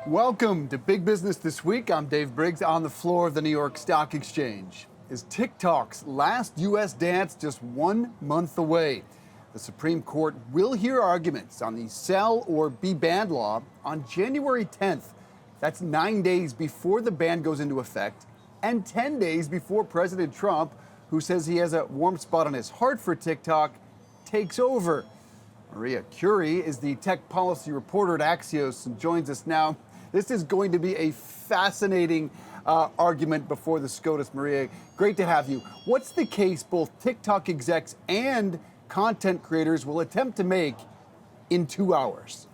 Welcome to Big Business This Week. I'm Dave Briggs on the floor of the New York Stock Exchange. Is TikTok's last U.S. dance just 1 month away? The Supreme Court will hear arguments on the sell or be banned law on January 10th. That's 9 days before the ban goes into effect and 10 days before President Trump, who says he has a warm spot on his heart for TikTok, takes over. Maria Curie is the tech policy reporter at Axios and joins us now. This is going to be a fascinating argument before the SCOTUS. Maria, great to have you. What's the case both TikTok execs and content creators will attempt to make in 2 hours?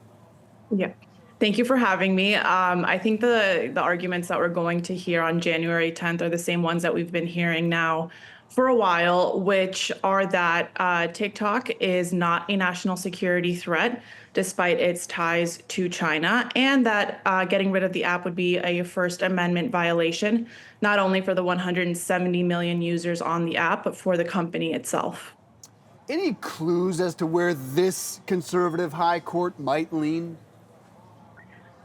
Yeah. Thank you for having me. I think the arguments that we're going to hear on January 10th are the same ones that we've been hearing now for a while, which are that TikTok is not a national security threat, despite its ties to China, and that getting rid of the app would be a First Amendment violation, not only for the 170 million users on the app, but for the company itself. Any clues as to where this conservative high court might lean?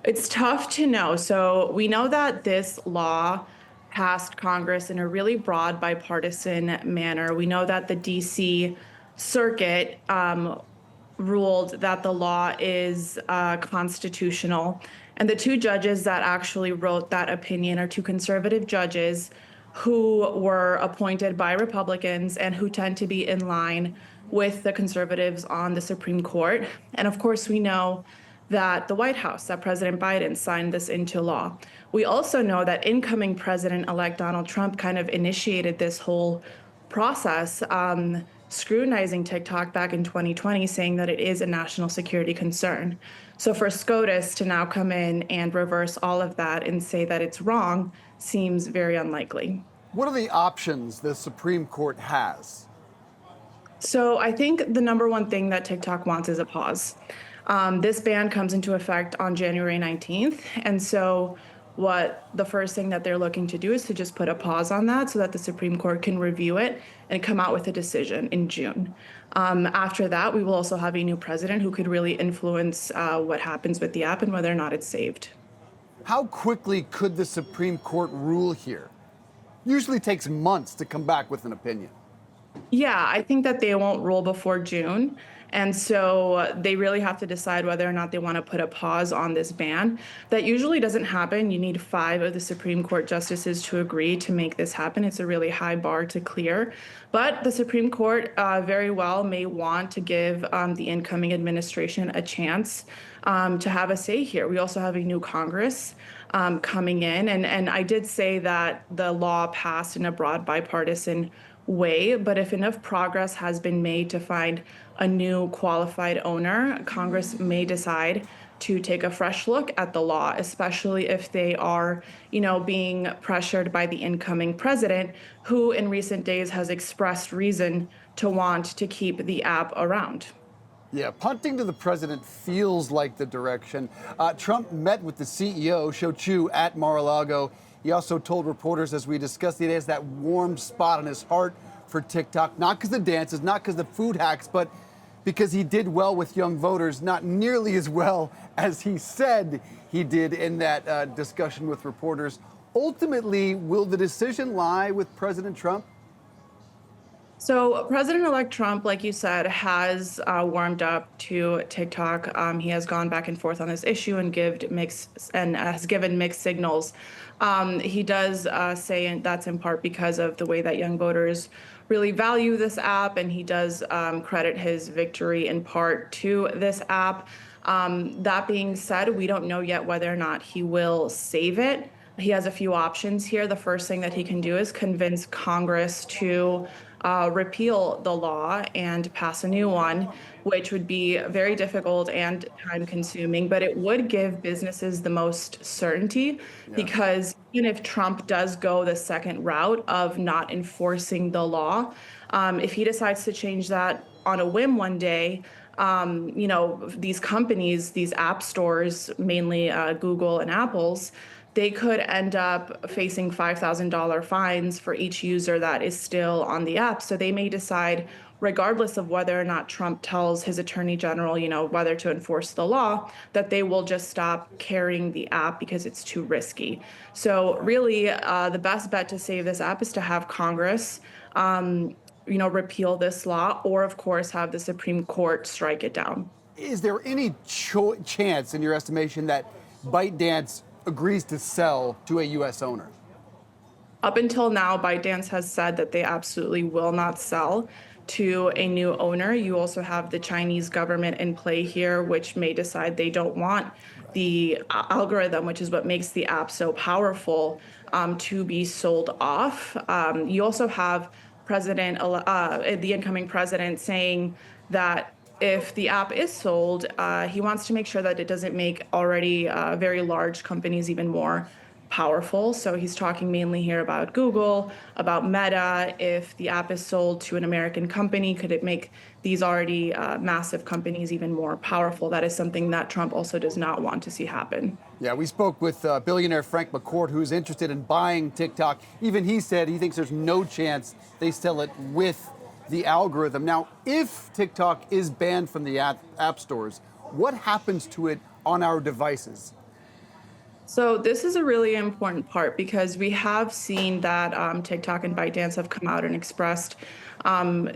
It's tough to know. So we know that this law passed Congress in a really broad bipartisan manner. We know that the DC Circuit ruled that the law is constitutional. And the two judges that actually wrote that opinion are two conservative judges who were appointed by Republicans and who tend to be in line with the conservatives on the Supreme Court. And of course, we know that the White House, that President Biden signed this into law. We also know that incoming President-elect Donald Trump kind of initiated this whole process, scrutinizing TikTok back in 2020, saying that it is a national security concern. So for SCOTUS to now come in and reverse all of that and say that it's wrong seems very unlikely. What are the options the Supreme Court has? So I think the number one thing that TikTok wants is a pause. This ban comes into effect on January 19th. And so what the first thing that they're looking to do is to just put a pause on that so that the Supreme Court can review it and come out with a decision in June. After that, we will also have a new president who could really influence what happens with the app and whether or not it's saved. How quickly could the Supreme Court rule here? Usually takes months to come back with an opinion. Yeah, I think that they won't rule before June. And so they really have to decide whether or not they want to put a pause on this ban. That usually doesn't happen. You need 5 of the Supreme Court justices to agree to make this happen. It's a really high bar to clear. But the Supreme Court very well may want to give the incoming administration a chance to have a say here. We also have a new Congress coming in. And I did say that the law passed in a broad bipartisan way, but if enough progress has been made to find a new qualified owner, Congress may decide to take a fresh look at the law, especially if they are, being pressured by the incoming president, who in recent days has expressed reason to want to keep the app around. Yeah, punting to the president feels like the direction. Trump met with the CEO, Shou Chew, at Mar-a-Lago. He also told reporters, as we discussed, he has that warm spot on his heart for TikTok, not because the dances, not because the food hacks, but because he did well with young voters, not nearly as well as he said he did in that discussion with reporters. Ultimately, will the decision lie with President Trump? So President-elect Trump, like you said, has warmed up to TikTok. He has gone back and forth on this issue and has given mixed signals. He does say, and that's in part because of the way that young voters really value this app, and he does credit his victory in part to this app. That being said, we don't know yet whether or not he will save it. He has a few options here. The first thing that he can do is convince Congress to repeal the law and pass a new one, which would be very difficult and time consuming, but it would give businesses the most certainty because even if Trump does go the second route of not enforcing the law, if he decides to change that on a whim one day, these companies, these app stores, mainly Google and Apple's, they could end up facing $5,000 fines for each user that is still on the app. So they may decide regardless of whether or not Trump tells his attorney general, whether to enforce the law, that they will just stop carrying the app because it's too risky. So really, the best bet to save this app is to have Congress, repeal this law, or of course have the Supreme Court strike it down. Is there any chance, in your estimation, that ByteDance agrees to sell to a U.S. owner? Up until now, ByteDance has said that they absolutely will not sell to a new owner. You also have the Chinese government in play here, which may decide they don't want the algorithm, which is what makes the app so powerful, to be sold off. You also have the incoming president saying that if the app is sold, he wants to make sure that it doesn't make already very large companies even more powerful. So he's talking mainly here about Google, about Meta. If the app is sold to an American company, could it make these already massive companies even more powerful? That is something that Trump also does not want to see happen. Yeah, we spoke with billionaire Frank McCourt, who's interested in buying TikTok. Even he said he thinks there's no chance they sell it with the algorithm. Now, if TikTok is banned from the app stores, what happens to it on our devices? So this is a really important part because we have seen that TikTok and ByteDance have come out and expressed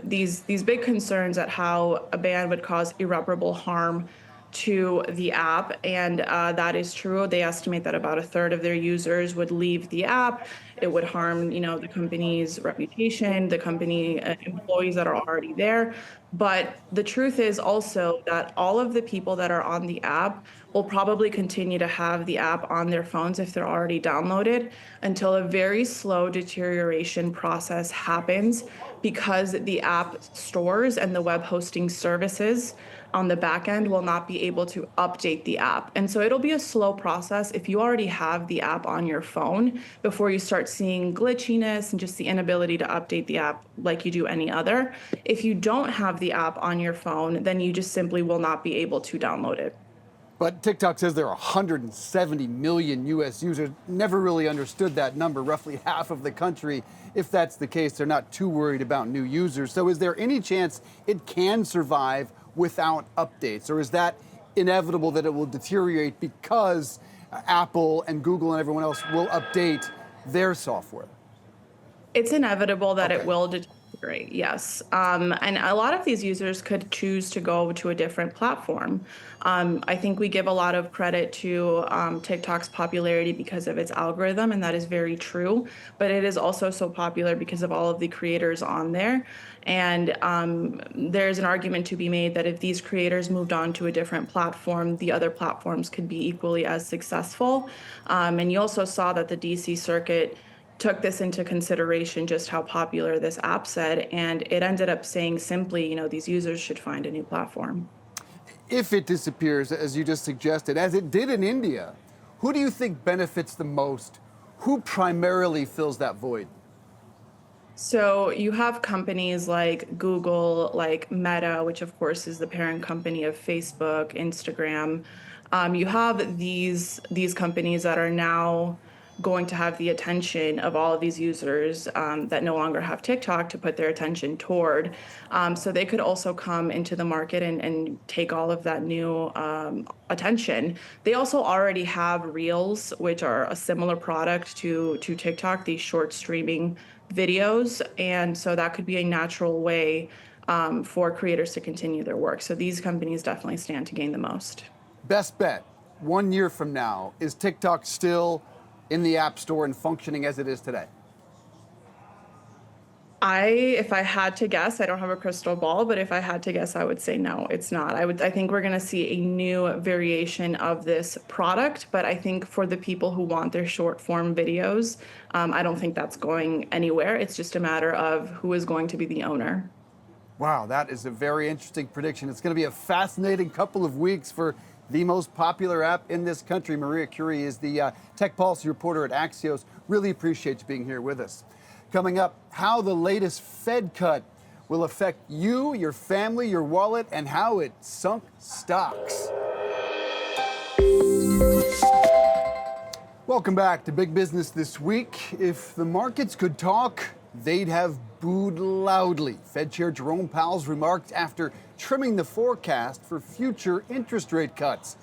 these big concerns at how a ban would cause irreparable harm to the app, and that is true. They estimate that about a third of their users would leave the app. It would harm, the company's reputation, the company employees that are already there. But the truth is also that all of the people that are on the app will probably continue to have the app on their phones if they're already downloaded until a very slow deterioration process happens, because the app stores and the web hosting services on the back end will not be able to update the app. And so it'll be a slow process if you already have the app on your phone before you start seeing glitchiness and just the inability to update the app like you do any other. If you don't have the app on your phone, then you just simply will not be able to download it. But TikTok says there are 170 million U.S. users. Never really understood that number, roughly half of the country. If that's the case, they're not too worried about new users. So is there any chance it can survive without updates? Or is that inevitable that it will deteriorate because Apple and Google and everyone else will update their software? It's inevitable that Okay. it will deteriorate, yes. And a lot of these users could choose to go to a different platform. I think we give a lot of credit to TikTok's popularity because of its algorithm, and that is very true. But it is also so popular because of all of the creators on there. And there's an argument to be made that if these creators moved on to a different platform, the other platforms could be equally as successful. And you also saw that the DC Circuit took this into consideration, just how popular this app said, and it ended up saying simply, these users should find a new platform. If it disappears, as you just suggested, as it did in India, who do you think benefits the most? Who primarily fills that void? So you have companies like Google, like Meta, which of course is the parent company of Facebook, Instagram. You have these companies that are now going to have the attention of all of these users that no longer have TikTok to put their attention toward. So they could also come into the market and take all of that new attention. They also already have Reels, which are a similar product to TikTok, these short streaming videos. And so that could be a natural way for creators to continue their work. So these companies definitely stand to gain the most. Best bet, 1 year from now, is TikTok still in the App Store and functioning as it is today? If I had to guess, I don't have a crystal ball, but if I had to guess, I would say no, it's not. I think we're going to see a new variation of this product, but I think for the people who want their short form videos, I don't think that's going anywhere. It's just a matter of who is going to be the owner. Wow, that is a very interesting prediction. It's going to be a fascinating couple of weeks for the most popular app in this country. Maria Curie is the tech policy reporter at Axios. Really appreciate you being here with us. Coming up, how the latest Fed cut will affect you, your family, your wallet, and how it sunk stocks. Welcome back to Big Business This Week. If the markets could talk, they'd have booed loudly Fed Chair Jerome Powell's remarks after trimming the forecast for future interest rate cuts.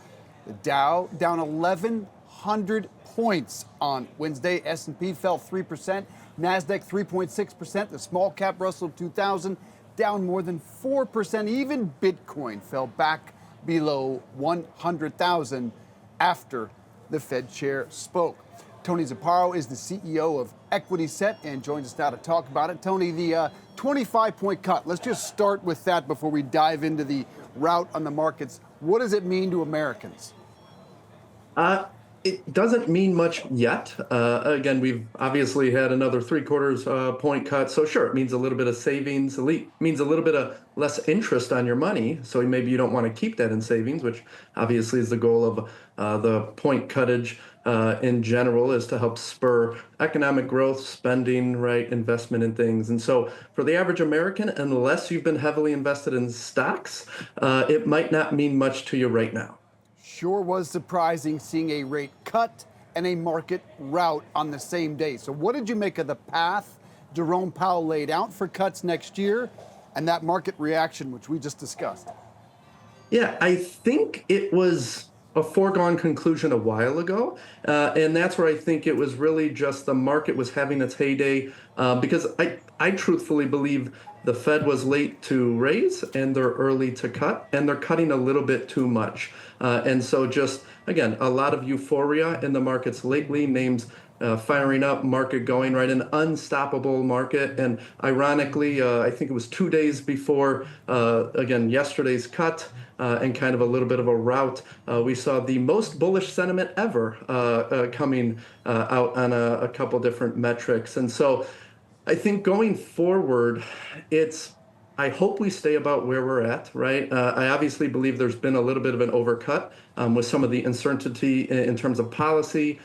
The Dow down 1,100 points on Wednesday. S&P fell 3%, NASDAQ 3.6%, the small cap Russell 2000 down more than 4%. Even Bitcoin fell back below 100,000 after the Fed chair spoke. Tony Zapparo is the CEO of Equity Set and joins us now to talk about it. Tony, the 25-point cut, let's just start with that before we dive into the rout on the markets. What does it mean to Americans? It doesn't mean much yet. Again, we've obviously had another 3/4 point cut. So sure, it means a little bit of savings. It means a little bit of less interest on your money. So maybe you don't want to keep that in savings, which obviously is the goal of the point cuttage in general, is to help spur economic growth, spending, right, investment in things. And so for the average American, unless you've been heavily invested in stocks, it might not mean much to you right now. Sure was surprising seeing a rate cut and a market rout on the same day. So what did you make of the path Jerome Powell laid out for cuts next year and that market reaction, which we just discussed? Yeah, I think it was a foregone conclusion a while ago. And that's where I think it was really just the market was having its heyday, because I truthfully believe the Fed was late to raise and they're early to cut, and they're cutting a little bit too much. And so just, again, a lot of euphoria in the markets lately, names firing up, market going, right, an unstoppable market. And ironically, I think it was 2 days before, again, yesterday's cut and kind of a little bit of a rout, we saw the most bullish sentiment ever coming out on a couple different metrics. And so I think going forward, I hope we stay about where we're at, right? I obviously believe there's been a little bit of an overcut with some of the uncertainty in terms of policy,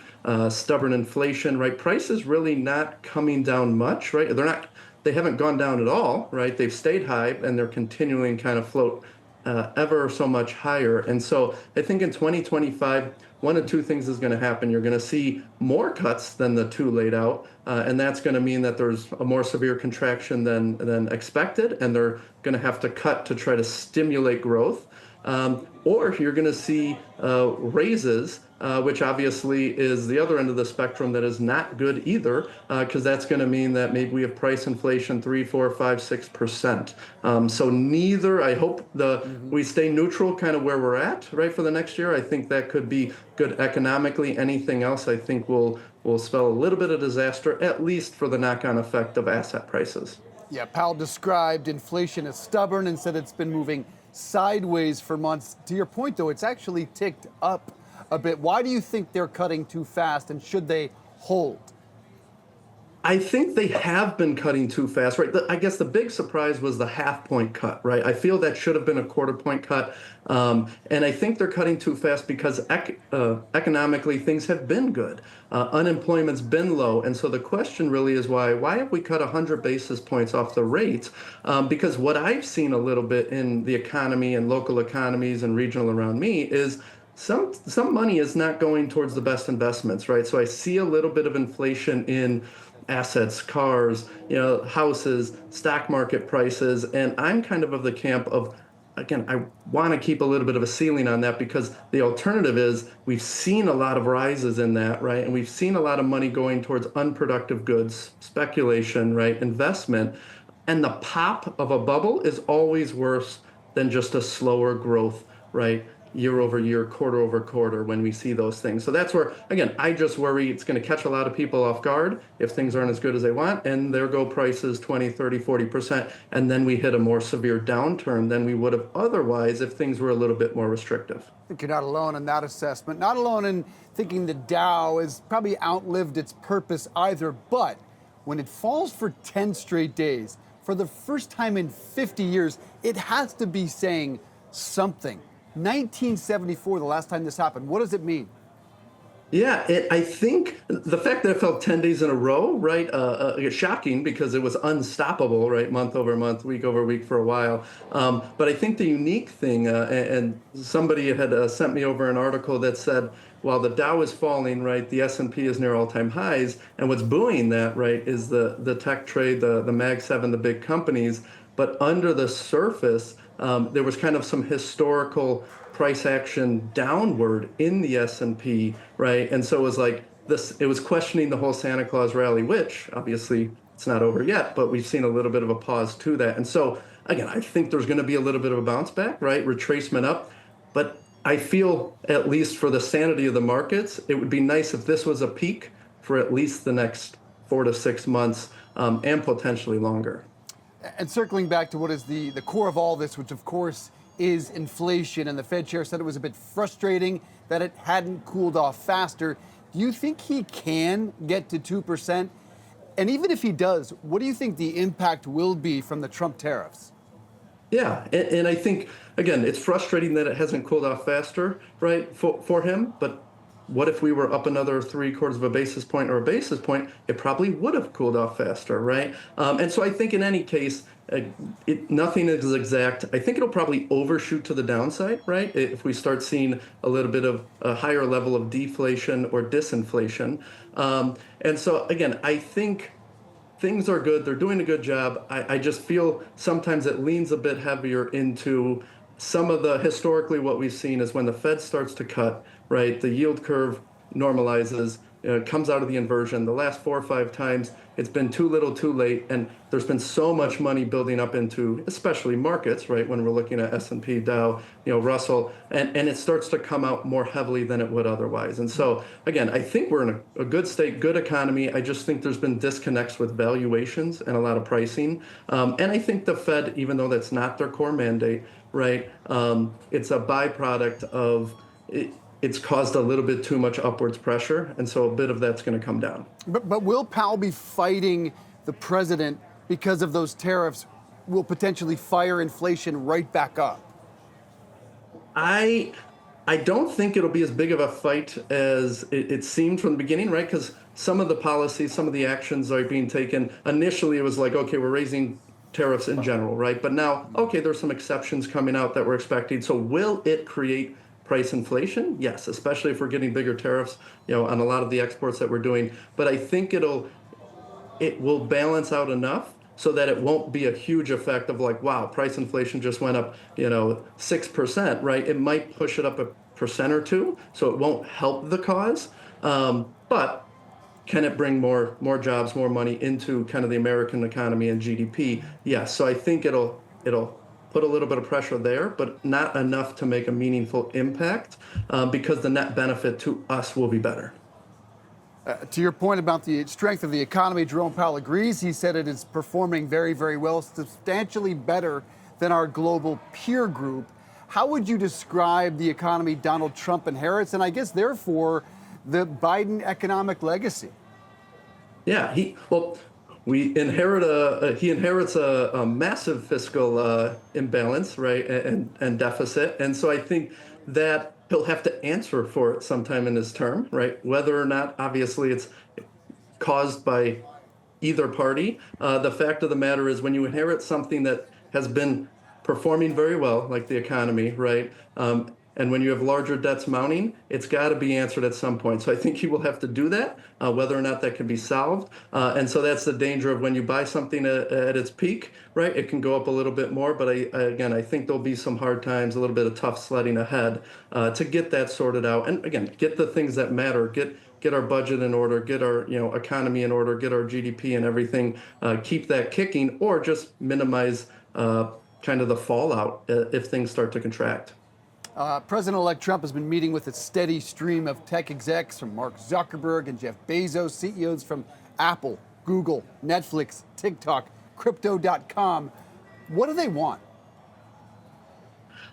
stubborn inflation, right? Prices really not coming down much, right? They haven't gone down at all, right? They've stayed high and they're continuing kind of float ever so much higher. And so I think in 2025, one of two things is going to happen. You're going to see more cuts than the two laid out, and that's going to mean that there's a more severe contraction than expected, and they're going to have to cut to try to stimulate growth. Or you're going to see raises, which obviously is the other end of the spectrum that is not good either, because that's going to mean that maybe we have price inflation 3, 4, 5, 6%. So neither. I hope we stay neutral, kind of where we're at, right, for the next year. I think that could be good economically. Anything else, I think, will spell a little bit of disaster, at least for the knock-on effect of asset prices. Yeah, Powell described inflation as stubborn and said it's been moving sideways for months. To your point, though, it's actually ticked up a bit. Why do you think they're cutting too fast, and should they hold? I think they have been cutting too fast, right? I guess the big surprise was the half-point cut, right? I feel that should have been a quarter-point cut. And I think they're cutting too fast because economically things have been good. Unemployment's been low. And so the question really is why have we cut 100 basis points off the rates? Because what I've seen a little bit in the economy and local economies and regional around me is some money is not going towards the best investments, right? So I see a little bit of inflation in assets, cars, houses, stock market prices. And I'm kind of the camp of, again, I want to keep a little bit of a ceiling on that, because the alternative is we've seen a lot of rises in that, right? And we've seen a lot of money going towards unproductive goods, speculation, right? Investment. And the pop of a bubble is always worse than just a slower growth, right? Year over year, quarter over quarter, when we see those things. So that's where, again, I just worry it's going to catch a lot of people off guard if things aren't as good as they want, and there go prices 20, 30, 40%, and then we hit a more severe downturn than we would have otherwise if things were a little bit more restrictive. I think you're not alone in that assessment, not alone in thinking the Dow has probably outlived its purpose either, but when it falls for 10 straight days, for the first time in 50 years, it has to be saying something. 1974, the last time this happened. What does it mean? Yeah, I think the fact that it fell 10 days in a row, right, is shocking because it was unstoppable, right, month over month, week over week for a while. But I think the unique thing, and somebody had sent me over an article that said, while the Dow is falling, right, the S&P is near all-time highs, and what's buoying that, right, is the tech trade, the Mag 7, the big companies. But under the surface, there was kind of some historical price action downward in the S&P, right? And so it was like this, it was questioning the whole Santa Claus rally, which obviously it's not over yet, but we've seen a little bit of a pause to that. And so again, I think there's going to be a little bit of a bounce back, right? Retracement up. But I feel, at least for the sanity of the markets, it would be nice if this was a peak for at least the next 4 to 6 months, and potentially longer. And circling back to what is the core of all this, which of course is inflation, and the Fed chair said it was a bit frustrating that it hadn't cooled off faster. Do you think he can get to 2%? And even if he does, what do you think the impact will be from the Trump tariffs? Yeah, and I think again, it's frustrating that it hasn't cooled off faster, right, for him. But what if we were up another 3/4 of a basis point or a basis point? It probably would have cooled off faster, right? And so I think in any case, nothing is exact. I think it'll probably overshoot to the downside, right? If we start seeing a little bit of a higher level of deflation or disinflation. And so again, I think things are good. They're doing a good job. I just feel sometimes it leans a bit heavier into some of the historically what we've seen is when the Fed starts to cut, right, the yield curve normalizes, comes out of the inversion. The last 4 or 5 times, it's been too little, too late, and there's been so much money building up into, especially markets, right? When we're looking at S&P, Dow, Russell, and it starts to come out more heavily than it would otherwise. And so, again, I think we're in a good state, good economy. I just think there's been disconnects with valuations and a lot of pricing. And I think the Fed, even though that's not their core mandate, right? It's a byproduct of it's caused a little bit too much upwards pressure, and so a bit of that's going to come down. But will Powell be fighting the president because of those tariffs? Will potentially fire inflation right back up? I I don't think it'll be as big of a fight as it seemed from the beginning, right? Because some of the policies, some of the actions are being taken. Initially, it was like, okay, we're raising tariffs in general, right? But now, okay, there's some exceptions coming out that we're expecting. So will it create price inflation? Yes, especially if we're getting bigger tariffs, on a lot of the exports that we're doing. But I think it will balance out enough so that it won't be a huge effect of like, wow, price inflation just went up, 6%, right? It might push it up a percent or two, so it won't help the cause. But can it bring more jobs, more money into kind of the American economy and GDP? Yes. So I think it'll put a little bit of pressure there, but not enough to make a meaningful impact, because the net benefit to us will be better. To your point about the strength of the economy, Jerome Powell agrees. He said it is performing very, very well, substantially better than our global peer group. How would you describe the economy Donald Trump inherits, and I guess therefore the Biden economic legacy? Yeah, he inherits a massive fiscal imbalance, right, and deficit, and so I think that he'll have to answer for it sometime in his term, right? Whether or not, obviously, it's caused by either party. The fact of the matter is, when you inherit something that has been performing very well, like the economy, right? And when you have larger debts mounting, it's got to be answered at some point. So I think he will have to do that, whether or not that can be solved. And so that's the danger of when you buy something at its peak, right? It can go up a little bit more. But I think there'll be some hard times, a little bit of tough sledding ahead to get that sorted out. And again, get the things that matter, get our budget in order, get our economy in order, get our GDP and everything, keep that kicking, or just minimize kind of the fallout if things start to contract. President-elect Trump has been meeting with a steady stream of tech execs from Mark Zuckerberg and Jeff Bezos, CEOs from Apple, Google, Netflix, TikTok, Crypto.com. What do they want?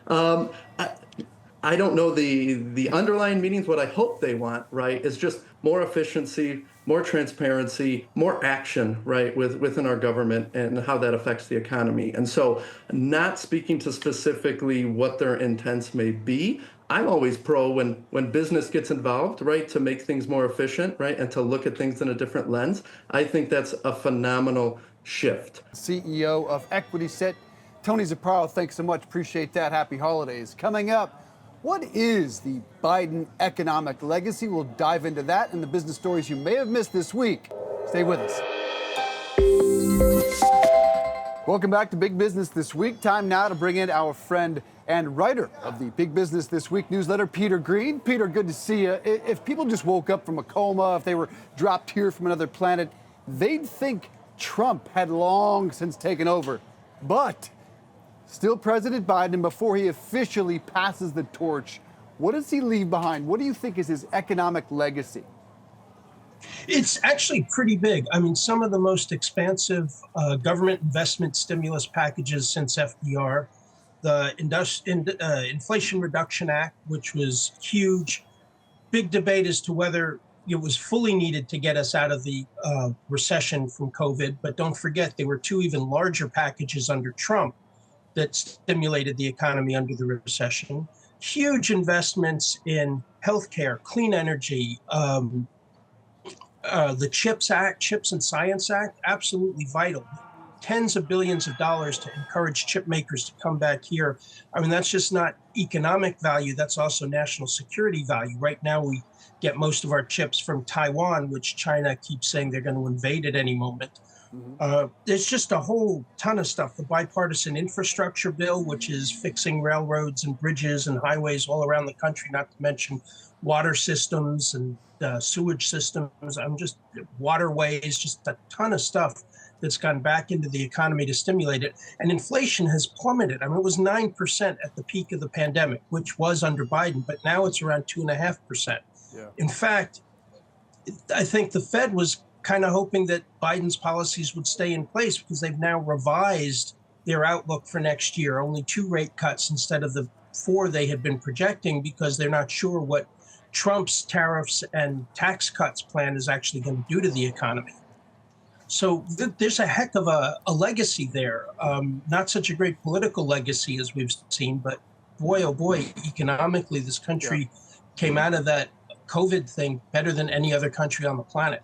I don't know the underlying meanings. What I hope they want, right, is just more efficiency, more transparency, more action, right, within our government and how that affects the economy. And so, not speaking to specifically what their intents may be, I'm always pro when business gets involved, right, to make things more efficient, right, and to look at things in a different lens. I think that's a phenomenal shift. CEO of Equity Set, Tony Zaparo, thanks so much. Appreciate that. Happy holidays. Coming up, what is the Biden economic legacy? We'll dive into that and the business stories you may have missed this week. Stay with us. Welcome back to Big Business This Week. Time now to bring in our friend and writer of the Big Business This Week newsletter, Peter Green. Peter, good to see you. If people just woke up from a coma, if they were dropped here from another planet, they'd think Trump had long since taken over. But still President Biden, before he officially passes the torch, what does he leave behind? What do you think is his economic legacy? It's actually pretty big. I mean, some of the most expansive government investment stimulus packages since FDR, the Inflation Reduction Act, which was huge, big debate as to whether it was fully needed to get us out of the recession from COVID. But don't forget, there were two even larger packages under Trump that stimulated the economy under the recession. Huge investments in healthcare, clean energy, the Chips and Science Act, absolutely vital. Tens of billions of dollars to encourage chip makers to come back here. I mean, that's just not economic value. That's also national security value. Right now, we get most of our chips from Taiwan, which China keeps saying they're going to invade at any moment. There's just a whole ton of stuff. The bipartisan infrastructure bill, which is fixing railroads and bridges and highways all around the country, not to mention water systems and sewage systems, waterways, just a ton of stuff that's gone back into the economy to stimulate it. And inflation has plummeted. I mean, it was 9% at the peak of the pandemic, which was under Biden, but now it's around 2.5%. Yeah. In fact, I think the Fed was kind of hoping that Biden's policies would stay in place because they've now revised their outlook for next year, only 2 rate cuts instead of the 4 they had been projecting, because they're not sure what Trump's tariffs and tax cuts plan is actually going to do to the economy. So there's a heck of a legacy there. Not such a great political legacy as we've seen, but boy, oh boy, economically, this country came out of that COVID thing better than any other country on the planet.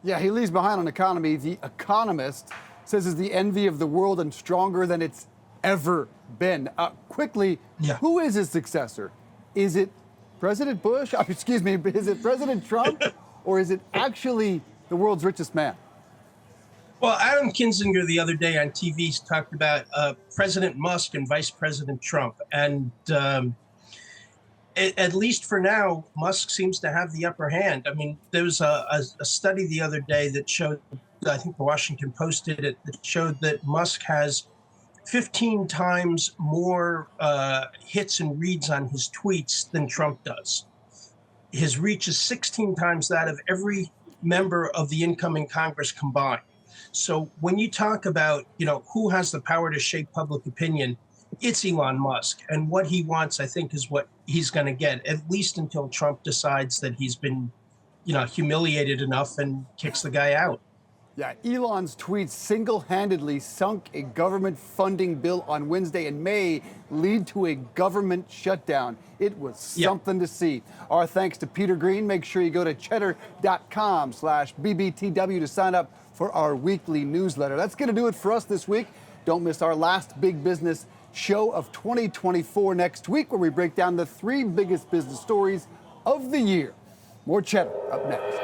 Yeah, he leaves behind an economy The Economist says is the envy of the world and stronger than it's ever been. Quickly, who is his successor? Is it President Bush? Excuse me, is it President Trump? Or is it actually the world's richest man? Well, Adam Kinzinger the other day on TV talked about President Musk and Vice President Trump. And at least for now, Musk seems to have the upper hand. I mean, there was a study the other day that showed, I think the Washington Post did it, that showed that Musk has 15 times more hits and reads on his tweets than Trump does. His reach is 16 times that of every member of the incoming Congress combined. So when you talk about, who has the power to shape public opinion, it's Elon Musk. And what he wants, I think, is what he's going to get, at least until Trump decides that he's been, humiliated enough and kicks the guy out. Yeah, Elon's tweets single-handedly sunk a government funding bill on Wednesday and may lead to a government shutdown. It was something to see. Our thanks to Peter Green. Make sure you go to cheddar.com/BBTW to sign up for our weekly newsletter. That's going to do it for us this week. Don't miss our last Big Business show of 2024 next week, where we break down the 3 biggest business stories of the year. More Cheddar up next.